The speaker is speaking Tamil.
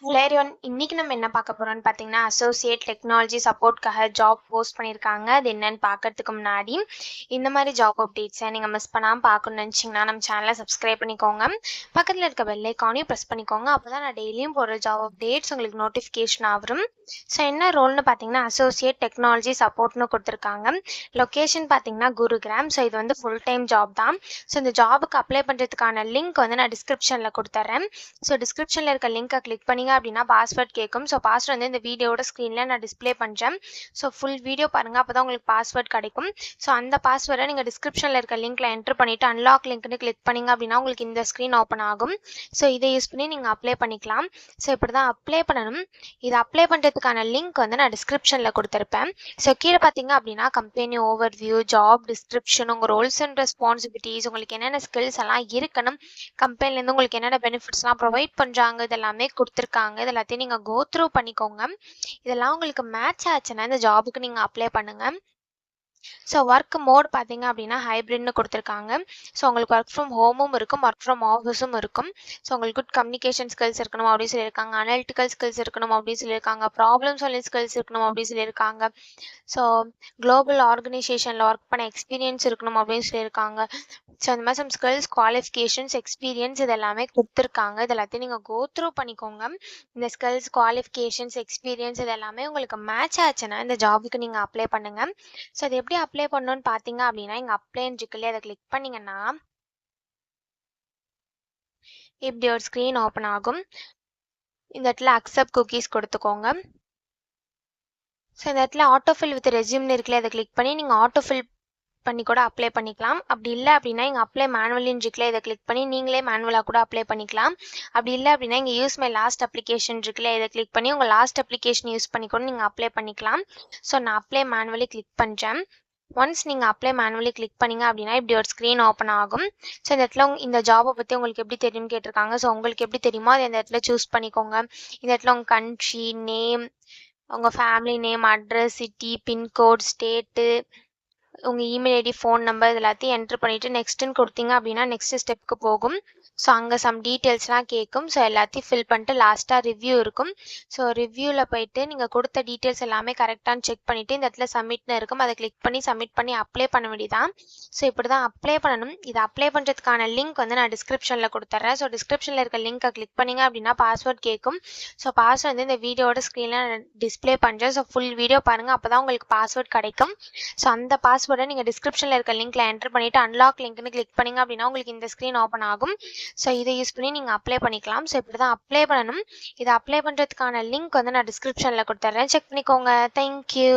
Hello everyone. இன்னைக்கு நம்ம என்ன பார்க்க போறோம்னு பார்த்தீங்கன்னா, அசோசியேட் டெக்னாலஜி சப்போர்ட்காக ஜாப் போஸ்ட் பண்ணியிருக்காங்க. அது என்னன்னு பார்க்கறதுக்கு முன்னாடி, இந்த மாதிரி ஜாப் அப்டேட்ஸை நீங்கள் மிஸ் பண்ணாமல் பார்க்கணும்னு நினச்சிங்கன்னா நம்ம சேனலை சப்ஸ்கிரைப் பண்ணிக்கோங்க. பக்கத்தில் இருக்க பெல் ஐக்கானையும் ப்ரெஸ் பண்ணிக்கோங்க. அப்போ தான் நான் டெய்லியும் போடுற ஜாப் அப்டேட்ஸ் உங்களுக்கு நோட்டிஃபிகேஷன் ஆகும். ஸோ என்ன ரோல்னு பார்த்தீங்கன்னா, அசோசியேட் டெக்னாலஜி சப்போர்ட்னு கொடுத்துருக்காங்க. லொக்கேஷன் பார்த்தீங்கன்னா குருகிராம். ஸோ இது வந்து ஃபுல் டைம் ஜாப் தான். ஸோ இந்த ஜாபுக்கு அப்ளை பண்ணுறதுக்கான லிங்க் வந்து நான் டிஸ்கிரிப்ஷனில் கொடுத்துட்றேன். ஸோ டிஸ்கிரிப்ஷனில் இருக்க லிங்க்கை கிளிக் பண்ணிங்க அப்படின்னா பாஸ்வேர்ட் கேட்கும். ஸோ பாஸ்வேர்ட் வந்து இந்த வீடியோட ஸ்க்ரீனில் நான் டிஸ்பிளே பண்ணுறேன். ஸோ ஃபுல் வீடியோ பாருங்கள், அப்போ தான் உங்களுக்கு பாஸ்வேர்ட் கிடைக்கும். ஸோ அந்த பாஸ்வேர்டை நீங்கள் டிஸ்கிரிப்ஷனில் இருக்க லிங்க்கில் என்ட்ரு பண்ணிவிட்டு அன்லாக் லிங்க்னு கிளிக் பண்ணிங்க அப்படின்னா உங்களுக்கு இந்த ஸ்க்ரீன் ஓப்பன் ஆகும். ஸோ இதை யூஸ் பண்ணி நீங்கள் அப்ளை பண்ணிக்கலாம். ஸோ இப்படி தான் அப்ளை பண்ணணும். இதை அப்ளை பண்ணுறதுக்கான லிங்க் வந்து நான் டிஸ்கிரிப்ஷனில் கொடுத்துருப்பேன். ஸோ கீழே பார்த்தீங்க அப்படின்னா company over view, job description, உங்கள் ரோல்ஸ் அண்ட் ரெஸ்பான்சிபிலிட்டிஸ், உங்களுக்கு என்னென்ன ஸ்கில்ஸ் எல்லாம் இருக்கணும், கம்பெனிலேருந்து உங்களுக்கு என்னென்ன பெனிஃபிட்ஸ்லாம் ப்ரொவைட் பண்ணுறாங்க, இதெல்லாமே கொடுத்துருக்காங்க. இது எல்லாத்தையும் நீங்கள் கோ த்ரூ பண்ணிக்கோங்க. இதெல்லாம் உங்களுக்கு மேட்ச் ஆச்சுன்னா இந்த ஜாபுக்கு நீங்கள் அப்ளை பண்ணுங்கள். ஸோ ஒர்க் மோட் பார்த்தீங்க அப்படின்னா ஹைப்ரிட்னு கொடுத்துருக்காங்க. ஸோ உங்களுக்கு ஒர்க் ஃப்ரம் ஹோமும் இருக்கும், ஒர்க் ஃப்ரம் ஆஃபீஸும் இருக்கும். ஸோ உங்களுக்கு குட் கம்யூனிகேஷன் ஸ்கில்ஸ் இருக்கணும் அப்படின்னு சொல்லியிருக்காங்க, அனலிட்டிக்கல் ஸ்கில்ஸ் இருக்கணும் அப்படின்னு சொல்லியிருக்காங்க, ப்ராப்ளம் சால்விங் ஸ்கில்ஸ் இருக்கணும் அப்படின்னு சொல்லியிருக்காங்க. ஸோ குளோபல் ஆர்கனைசேஷனில் ஒர்க் பண்ண எக்ஸ்பீரியன்ஸ் இருக்கணும் அப்படின்னு சொல்லியிருக்காங்க. ஸோ இந்த மாதிரி சம் ஸ்கில்ஸ், குவாலிஃபிகேஷன்ஸ், எக்ஸ்பீரியன்ஸ் இது எல்லாமே கொடுத்துருக்காங்க. இது எல்லாத்தையும் நீங்கள் கோ த்ரூ பண்ணிக்கோங்க. இந்த ஸ்கில்ஸ், குவாலிஃபிகேஷன்ஸ், எக்ஸ்பீரியன்ஸ் இது எல்லாமே உங்களுக்கு மேட்ச் ஆச்சுன்னா இந்த ஜாபுக்கு நீங்கள் அப்ளை பண்ணுங்கள். ஸோ அது எப்படி அப்ளை பண்ணணும்னு பார்த்தீங்க அப்படின்னா, இங்கே அப்ளைன்னு இருக்குல்லையே அதை கிளிக் பண்ணிங்கன்னா இப்படி ஒரு ஸ்க்ரீன் ஓப்பன் ஆகும். இந்த இடத்துல அக்செப்ட் குக்கீஸ் கொடுத்துக்கோங்க. ஸோ இந்த இடத்துல ஆட்டோஃபில் வித் ரெஸ்யூம்னு இருக்குல்லையே அதை கிளிக் பண்ணி நீங்கள் ஆட்டோஃபில் பண்ணி கூட அப்ளை பண்ணிக்கலாம். அப்படி இல்லை அப்படின்னா இங்கே அப்ளை மேனுவலின்னு இருக்குல்ல இதை கிளிக் பண்ணி நீங்களே மேனுவலாக கூட அப்ளை பண்ணிக்கலாம். அப்படி இல்லை அப்படின்னா இங்கே யூஸ் மை லாஸ்ட் அப்ளிகேஷன் இருக்குல்ல இதை கிளிக் பண்ணி உங்கள் லாஸ்ட் அப்ளிகேஷன் யூஸ் பண்ணி கூட நீங்கள் அப்ளை பண்ணிக்கலாம். ஸோ நான் அப்ளை மேனுவலி கிளிக் பண்ணுறேன். ஒன்ஸ் நீங்கள் அப்ளை மேனுவலி கிளிக் பண்ணிங்க அப்படின்னா இப்படி ஒரு ஸ்க்ரீன் ஓப்பன் ஆகும். ஸோ இந்த இடத்துல இந்த ஜாபை பற்றி உங்களுக்கு எப்படி தெரியும்னு கேட்டிருக்காங்க. ஸோ உங்களுக்கு எப்படி தெரியுமோ அதை இந்த இடத்துல சூஸ் பண்ணிக்கோங்க. இந்த இடத்துல உங்கள் கண்ட்ரி நேம், உங்கள் family name, address, city, pincode, state, உங்கள் இமெயில் ஐடி, ஃபோன் நம்பர் இது எல்லாத்தையும் என்ட்ரு பண்ணிவிட்டு நெக்ஸ்ட்டுன்னு கொடுத்தீங்க அப்படின்னா நெக்ஸ்ட் ஸ்டெப்புக்கு போகும். ஸோ அங்கே சம் டீட்டெயில்ஸ்லாம் கேட்கும். ஸோ எல்லாத்தையும் ஃபில் பண்ணிட்டு லாஸ்ட்டாக ரிவ்யூ இருக்கும். ஸோ ரிவ்யூவில் போயிட்டு நீங்கள் கொடுத்த டீட்டெயில்ஸ் எல்லாமே கரெக்டானு செக் பண்ணிவிட்டு இந்த இடத்துல சப்மிட்னு இருக்கும், அதை கிளிக் பண்ணி சப்மிட் பண்ணி அப்ளை பண்ண வேண்டியதான். ஸோ இப்படி தான் அப்ளை பண்ணணும். இதை அப்ளை பண்ணுறதுக்கான லிங்க் வந்து நான் டிஸ்கிரிப்ஷனில் கொடுத்துட்றேன். ஸோ டிஸ்கிரிப்ஷனில் இருக்க லிங்க்கை கிளிக் பண்ணிங்க அப்படின்னா பாஸ்வேர்ட் கேட்கும். ஸோ பாஸ்வேர்ட் வந்து இந்த வீடியோட ஸ்க்ரீனில் நான் டிஸ்பிளே பண்ணுறேன். ஸோ ஃபுல் வீடியோ பாருங்கள், அப்போ தான் உங்களுக்கு பாஸ்வேர்ட் கிடைக்கும். ஸோ அந்த பாஸ்வேர்டை நீங்கள் டிஸ்கிரிப்ஷனில் இருக்க லிங்க்கில் என்ட்ரு பண்ணிவிட்டு அன்லாக் லிங்க்னு கிளிக் பண்ணிங்க அப்படின்னா உங்களுக்கு இந்த ஸ்க்ரீன் ஓப்பன் ஆகும். ஸோ இதை யூஸ் பண்ணி நீங்கள் அப்ளை பண்ணிக்கலாம். ஸோ இப்படி தான் அப்ளை பண்ணணும். இதை அப்ளை பண்ணுறதுக்கான லிங்க் வந்து நான் டிஸ்கிரிப்ஷனில் கொடுத்துட்றேன், செக் பண்ணிக்கோங்க. தேங்க்யூ.